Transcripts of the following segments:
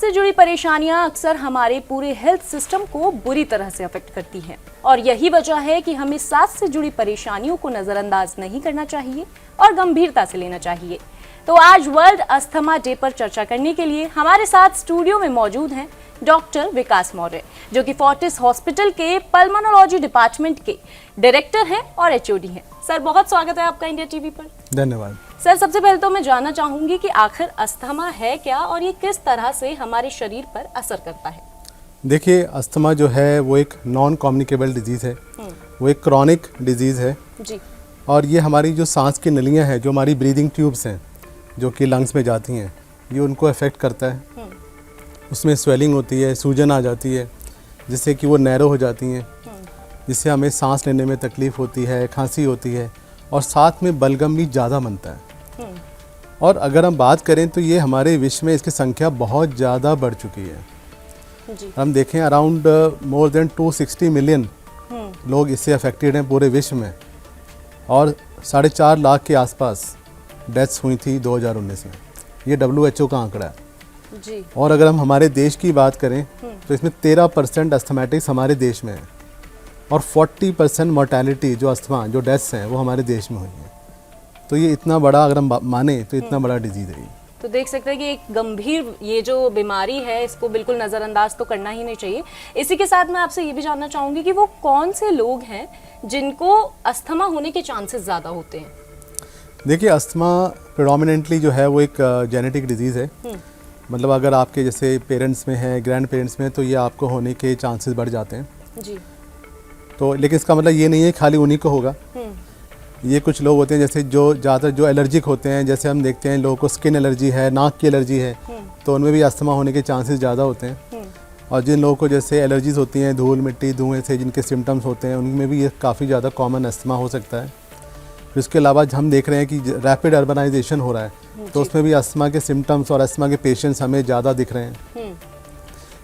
से जुड़ी परेशानियां अक्सर हमारे पूरे हेल्थ सिस्टम को बुरी तरह से अफेक्ट करती हैं और यही वजह है कि हमें सांस से जुड़ी परेशानियों को नजरअंदाज नहीं करना चाहिए और गंभीरता से लेना चाहिए। तो आज वर्ल्ड अस्थमा डे पर चर्चा करने के लिए हमारे साथ स्टूडियो में मौजूद हैं डॉक्टर विकास मौर्य, जो कि फोर्टिस हॉस्पिटल के पल्मोनोलॉजी डिपार्टमेंट के डायरेक्टर हैं और एचओडी हैं। सर, बहुत स्वागत है आपका इंडिया टीवी पर। धन्यवाद। सर, सबसे पहले तो मैं जानना चाहूंगी कि आखिर अस्थमा है क्या और ये किस तरह से हमारे शरीर पर असर करता है। देखिए, अस्थमा जो है वो एक नॉन कम्युनिकेबल डिजीज़ है, वो एक क्रॉनिक डिजीज़ है जी। और ये हमारी जो सांस की नलियां हैं, जो हमारी ब्रीदिंग ट्यूब्स हैं जो कि लंग्स में जाती हैं, ये उनको अफेक्ट करता है। उसमें स्वेलिंग होती है, सूजन आ जाती है, जिससे कि वो नैरो हो जाती हैं, जिससे हमें सांस लेने में तकलीफ़ होती है, खांसी होती है और साथ में बलगम भी ज़्यादा बनता है। और अगर हम बात करें तो ये हमारे विश्व में इसकी संख्या बहुत ज़्यादा बढ़ चुकी है जी। हम देखें अराउंड मोर देन 260 मिलियन लोग इससे अफेक्टेड हैं पूरे विश्व में और 4.5 लाख के आसपास डेथ्स हुई थी 2019 में। ये WHO का आंकड़ा है जी। और अगर हम हमारे देश की बात करें तो इसमें 13% अस्थमैटिक्स हमारे देश में है और 40% मोर्टेलिटी जो अस्थमा जो डेथ्स हैं वो हमारे देश में हुई हैं। तो ये इतना बड़ा, अगर हम माने तो इतना बड़ा डिजीज़ है। तो देख सकते हैं कि एक गंभीर ये जो बीमारी है, इसको बिल्कुल नज़रअंदाज तो करना ही नहीं चाहिए। इसी के साथ मैं आपसे ये भी जानना चाहूँगी कि वो कौन से लोग हैं जिनको अस्थमा होने के चांसेस ज़्यादा होते हैं। देखिए, अस्थमा प्रेडोमिनेंटली जो है वो एक जेनेटिक डिजीज़ है। मतलब अगर आपके जैसे पेरेंट्स में है, ग्रैंड पेरेंट्स में, तो ये आपको होने के चांसेस बढ़ जाते हैं जी। तो लेकिन इसका मतलब ये नहीं है खाली उन्हीं को होगा। ये कुछ लोग होते हैं जैसे जो ज़्यादातर जो एलर्जिक होते हैं, जैसे हम देखते हैं लोगों को स्किन एलर्जी है, नाक की एलर्जी है, तो उनमें भी अस्थमा होने के चांसेस ज़्यादा होते हैं। और जिन लोगों को जैसे एलर्जीज होती हैं धूल मिट्टी धुएँ से, जिनके सिम्टम्स होते हैं, उनमें भी ये काफ़ी ज़्यादा कॉमन अस्थमा हो सकता है। फिर उसके अलावा हम देख रहे हैं कि रैपिड अर्बनाइजेशन हो रहा है, तो उसमें भी अस्थमा के सिम्टम्स और अस्थमा के पेशेंट्स हमें ज़्यादा दिख रहे हैं।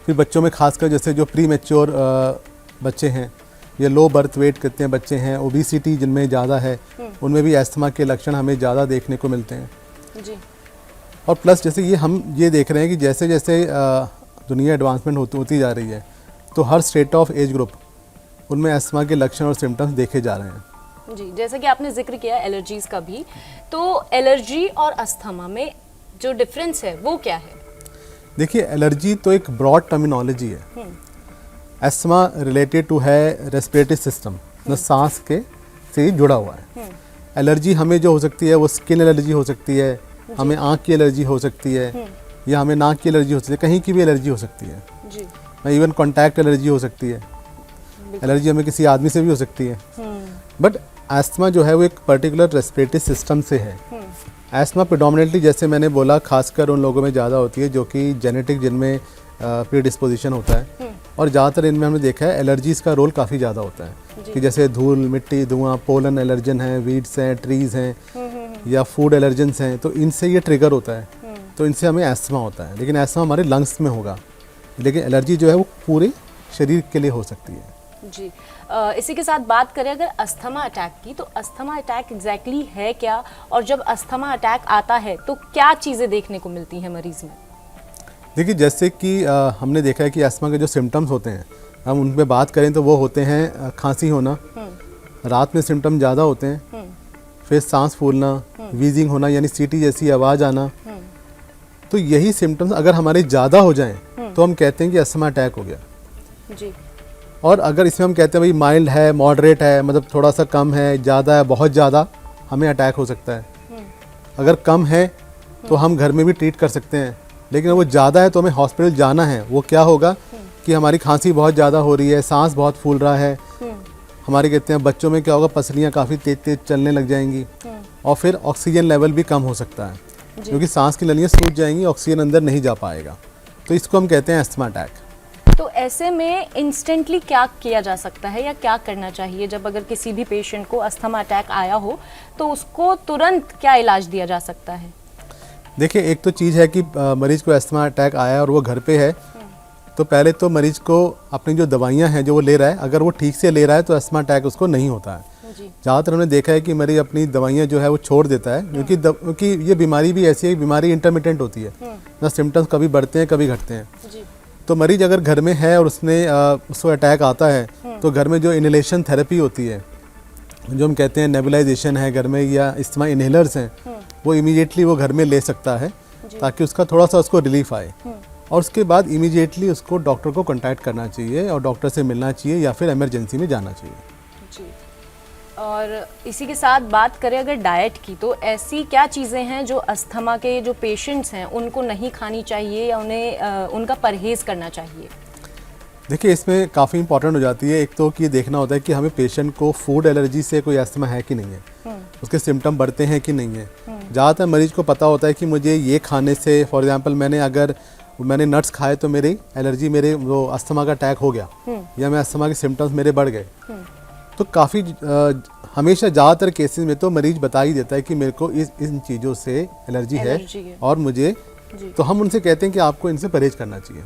फिर बच्चों में खासकर जैसे जो प्री मैच्योर बच्चे हैं, ये लो बर्थ वेट करते हैं बच्चे हैं, ओबेसिटी जिनमें ज़्यादा है, उनमें भी अस्थमा के लक्षण हमें ज़्यादा देखने को मिलते हैं जी। और प्लस जैसे हम ये देख रहे हैं कि जैसे जैसे दुनिया एडवांसमेंट होती जा रही है, तो हर स्टेट ऑफ एज ग्रुप उनमें अस्थमा के लक्षण और सिम्टम्स देखे जा रहे हैं। जी, जैसे कि आपने जिक्र किया एलर्जीज का भी, तो एलर्जी और अस्थमा में जो डिफरेंस है वो क्या है? देखिए, एलर्जी तो एक ब्रॉड टर्मिनोलॉजी है। अस्थमा रिलेटेड टू है रेस्पिरेटरी सिस्टम, मतलब सांस के से जुड़ा हुआ है। एलर्जी हमें जो हो सकती है वो स्किन एलर्जी हो सकती है, हमें आँख की एलर्जी हो सकती है, या हमें नाक की एलर्जी हो सकती है, कहीं की भी एलर्जी हो सकती है जी। इवन कॉन्टैक्ट एलर्जी हो सकती है। एलर्जी हमें किसी आदमी से भी हो सकती है। बट अस्थमा जो है वो एक पर्टिकुलर रेस्पिरेटरी सिस्टम से है। अस्थमा प्रेडोमिनेंटली जैसे मैंने बोला खासकर उन लोगों में ज़्यादा होती है जो कि जेनेटिक, जिनमें प्रीडिस्पोजिशन होता है और ज़्यादातर इनमें हमने देखा है एलर्जीज़ का रोल काफ़ी ज़्यादा होता है कि जैसे धूल मिट्टी धुआं, पोलन एलर्जन है, वीड्स हैं, ट्रीज़ हैं या फूड एलर्जेंस हैं, तो इनसे ये ट्रिगर होता है, तो इनसे हमें अस्थमा होता है। लेकिन अस्थमा हमारे लंग्स में होगा, लेकिन एलर्जी जो है वो पूरे शरीर के लिए हो सकती है जी। इसी के साथ बात करें अगर अस्थमा अटैक की, तो अस्थमा अटैक एग्जैक्टली है क्या और जब अस्थमा अटैक आता है तो क्या चीज़ें देखने को मिलती हैं मरीज़ में? देखिए, जैसे कि हमने देखा है कि अस्थमा के जो सिम्टम्स होते हैं, हम उन पर बात करें तो वो होते हैं खांसी होना, रात में सिम्टम ज़्यादा होते हैं, फिर सांस फूलना, वीजिंग होना यानी सीटी जैसी आवाज़ आना। तो यही सिम्टम्स अगर हमारे ज़्यादा हो जाएं तो हम कहते हैं कि अस्थमा अटैक हो गया जी। और अगर इसमें हम कहते हैं भाई माइल्ड है, मॉडरेट है, मतलब थोड़ा सा कम है, ज़्यादा है, बहुत ज़्यादा, हमें अटैक हो सकता है। अगर कम है तो हम घर में भी ट्रीट कर सकते हैं, लेकिन वो ज़्यादा है तो हमें हॉस्पिटल जाना है। वो क्या होगा कि हमारी खांसी बहुत ज़्यादा हो रही है, सांस बहुत फूल रहा है, हमारे कहते हैं बच्चों में क्या होगा, पसलियाँ काफ़ी तेज तेज चलने लग जाएंगी और फिर ऑक्सीजन लेवल भी कम हो सकता है क्योंकि सांस की नलियाँ सूज जाएंगी, ऑक्सीजन अंदर नहीं जा पाएगा, तो इसको हम कहते हैं अस्थमा अटैक। तो ऐसे में इंस्टेंटली क्या किया जा सकता है या क्या करना चाहिए जब अगर किसी भी पेशेंट को अस्थमा अटैक आया हो, तो उसको तुरंत क्या इलाज दिया जा सकता है? देखिए, एक तो चीज़ है कि मरीज को अस्थमा अटैक आया और वो घर पे है, तो पहले तो मरीज को अपनी जो दवाइयाँ हैं जो वो ले रहा है, अगर वो ठीक से ले रहा है तो अस्थमा अटैक उसको नहीं होता है। जी। ज़्यादातर हमने देखा है कि मरीज अपनी दवाइयाँ जो है वो छोड़ देता है, क्योंकि ये बीमारी भी ऐसी है, बीमारी इंटरमिटेंट होती है ना, सिम्टम्स कभी बढ़ते हैं कभी घटते हैं। जी। तो मरीज अगर घर में है और उसको अटैक आता है, तो घर में जो इनहेलेशन थेरेपी होती है, जो हम कहते हैं नेबुलाइजेशन है घर में या इस्तेमा इनहेलर्स हैं, वो इमीडिएटली वो घर में ले सकता है ताकि उसका थोड़ा सा उसको रिलीफ आए। और उसके बाद इमीडिएटली उसको डॉक्टर को कांटेक्ट करना चाहिए और डॉक्टर से मिलना चाहिए या फिर इमरजेंसी में जाना चाहिए। जी। और इसी के साथ बात करें अगर डाइट की, तो ऐसी क्या चीज़ें हैं जो अस्थमा के जो पेशेंट्स हैं उनको नहीं खानी चाहिए या उन्हें उनका परहेज़ करना चाहिए? देखिए, इसमें काफ़ी इंपॉर्टेंट हो जाती है। एक तो कि देखना होता है कि हमें पेशेंट को फूड एलर्जी से कोई अस्थमा है कि नहीं है, उसके सिम्टम बढ़ते हैं कि नहीं है। ज़्यादातर मरीज को पता होता है कि मुझे ये खाने से, फॉर एग्जांपल मैंने नट्स खाए तो मेरी एलर्जी, मेरे वो अस्थमा का अटैक हो गया या मैं अस्थमा के सिम्टम्स मेरे बढ़ गए। तो काफ़ी हमेशा ज़्यादातर केसेस में तो मरीज बता ही देता है कि मेरे को इन चीज़ों से एलर्जी है और मुझे, तो हम उनसे कहते हैं कि आपको इनसे परहेज करना चाहिए।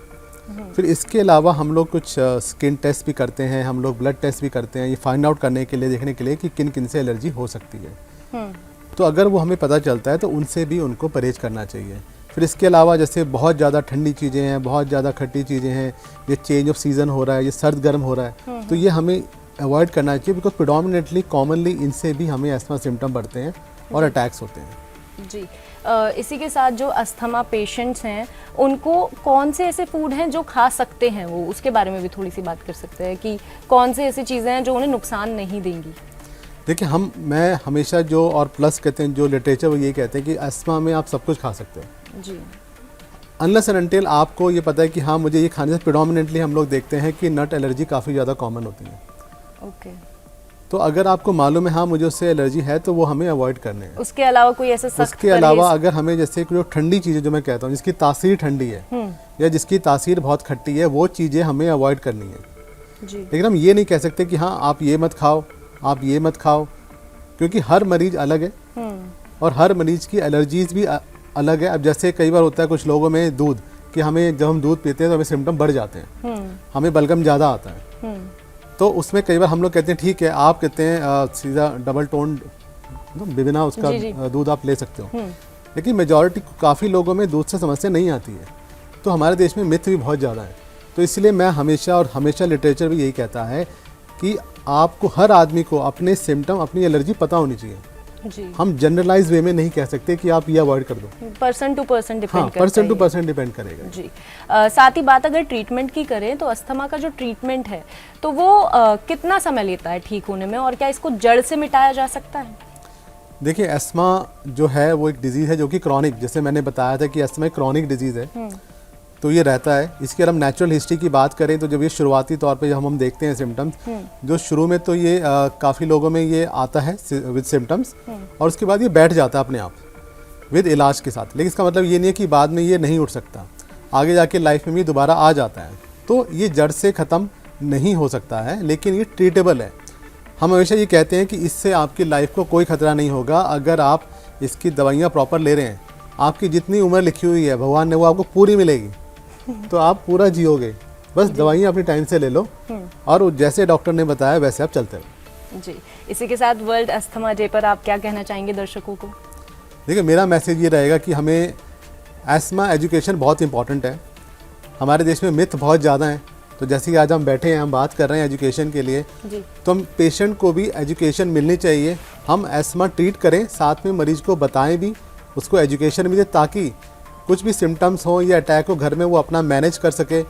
फिर इसके अलावा हम लोग कुछ स्किन टेस्ट भी करते हैं, हम लोग ब्लड टेस्ट भी करते हैं, ये फाइंड आउट करने के लिए, देखने के लिए कि किन किन से एलर्जी हो सकती है। तो अगर वो हमें पता चलता है तो उनसे भी उनको परहेज करना चाहिए। फिर इसके अलावा जैसे बहुत ज़्यादा ठंडी चीज़ें हैं, बहुत ज़्यादा खट्टी चीज़ें हैं, ये चेंज ऑफ सीज़न हो रहा है, ये सर्द गर्म हो रहा है, तो ये हमें अवॉइड करना चाहिए, बिकॉज प्रिडोमिनेटली कॉमनली इनसे भी हमें अस्थमा सिम्टम बढ़ते हैं और अटैक्स होते हैं। जी। इसी के साथ जो अस्थमा पेशेंट्स हैं उनको कौन से ऐसे फूड हैं जो खा सकते हैं, वो उसके बारे में भी थोड़ी सी बात कर सकते हैं कि कौन से ऐसी चीज़ें हैं जो उन्हें नुकसान नहीं देंगी? देखिए, मैं हमेशा जो और प्लस कहते हैं, जो लिटरेचर वो ये कहते हैं कि अस्थमा में आप सब कुछ खा सकते हैं जी, अनलेस एंड अनटिल आपको ये पता है कि हाँ मुझे ये खाने से। प्रेडोमिनेंटली हम लोग देखते हैं कि नट एलर्जी काफ़ी ज़्यादा कॉमन होती है। ओके। तो अगर आपको मालूम है हाँ मुझे उससे एलर्जी है तो वो हमें अवॉइड करने हैं। उसके अलावा कोई ऐसा सख्त उसके अलावा अगर हमें जैसे कोई ठंडी चीज़ें, जो मैं कहता हूँ जिसकी तासीर ठंडी है या जिसकी तासीर बहुत खट्टी है, वो चीज़ें हमें अवॉइड करनी है जी। लेकिन हम ये नहीं कह सकते कि हाँ आप ये मत खाओ, आप ये मत खाओ, क्योंकि हर मरीज अलग है और हर मरीज की एलर्जीज भी अलग है। अब जैसे कई बार होता है कुछ लोगों में दूध, कि हमें जब हम दूध पीते हैं तो हमें सिम्टम बढ़ जाते हैं, हमें बलगम ज़्यादा आता है, तो उसमें कई बार हम लोग कहते हैं ठीक है, आप कहते हैं सीधा डबल टोन बिना उसका दूध आप ले सकते हो, लेकिन मेजॉरिटी काफ़ी लोगों में दूध से समस्या नहीं आती है। तो हमारे देश में मिथ भी बहुत ज़्यादा है। तो इसलिए मैं हमेशा लिटरेचर भी यही कहता है कि आपको, हर आदमी को अपने सिम्टम, अपनी एलर्जी पता होनी चाहिए जी। हम जनरलाइज वे में नहीं कह सकते कि आप ये अवॉइड कर दो, पर्सन टू पर्सन डिपेंड करता है। पर्सन टू पर्सन डिपेंड करेगा जी। साथ ही बात अगर ट्रीटमेंट की करें तो अस्थमा का जो ट्रीटमेंट है तो वो कितना समय लेता है ठीक होने में, और क्या इसको जड़ से मिटाया जा सकता है? देखिए, अस्थमा जो है वो एक डिजीज़ है जो कि क्रॉनिक, जैसे मैंने बताया था कि अस्थमा एक क्रॉनिक डिजीज़ है, तो ये रहता है। इसकी अगर हम नेचुरल हिस्ट्री की बात करें तो जब ये शुरुआती तौर पे जब हम देखते हैं सिम्टम्स, जो शुरू में तो ये काफ़ी लोगों में ये आता है विद सिम्टम्स और उसके बाद ये बैठ जाता है अपने आप विद इलाज के साथ। लेकिन इसका मतलब ये नहीं है कि बाद में ये नहीं उठ सकता, आगे जाके लाइफ में भी दोबारा आ जाता है। तो ये जड़ से ख़त्म नहीं हो सकता है, लेकिन ये ट्रीटेबल है। हम हमेशा ये कहते हैं कि इससे आपकी लाइफ को कोई खतरा नहीं होगा अगर आप इसकी दवाइयाँ प्रॉपर ले रहे हैं। आपकी जितनी उम्र लिखी हुई है भगवान ने, वो आपको पूरी मिलेगी, तो आप पूरा जियोगे। बस दवाइयाँ अपनी टाइम से ले लो और जैसे डॉक्टर ने बताया वैसे आप चलते रहो जी। इसी के साथ वर्ल्ड अस्थमा डे पर आप क्या कहना चाहेंगे दर्शकों को? देखिए, मेरा मैसेज ये रहेगा कि हमें अस्थमा एजुकेशन बहुत इंपॉर्टेंट है। हमारे देश में मिथ बहुत ज़्यादा हैं, तो जैसे कि आज हम बैठे हैं, हम बात कर रहे हैं एजुकेशन के लिए जी। तो हम पेशेंट को भी एजुकेशन मिलनी चाहिए। हम अस्थमा ट्रीट करें, साथ में मरीज को बताएं भी, उसको एजुकेशन भी दें, ताकि कुछ भी सिम्टम्स हो या अटैक हो घर में वो अपना मैनेज कर सके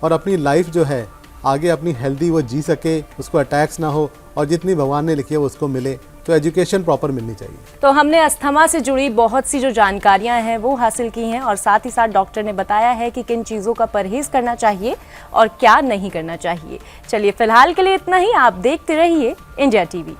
और अपनी लाइफ जो है आगे अपनी हेल्दी वो जी सके, उसको अटैक्स ना हो और जितनी भगवान ने लिखी है वो उसको मिले। तो एजुकेशन प्रॉपर मिलनी चाहिए। तो हमने अस्थमा से जुड़ी बहुत सी जो जानकारियां हैं वो हासिल की हैं और साथ ही साथ डॉक्टर ने बताया है कि किन चीज़ों का परहेज करना चाहिए और क्या नहीं करना चाहिए। चलिए, फिलहाल के लिए इतना ही। आप देखते रहिए इंडिया टीवी।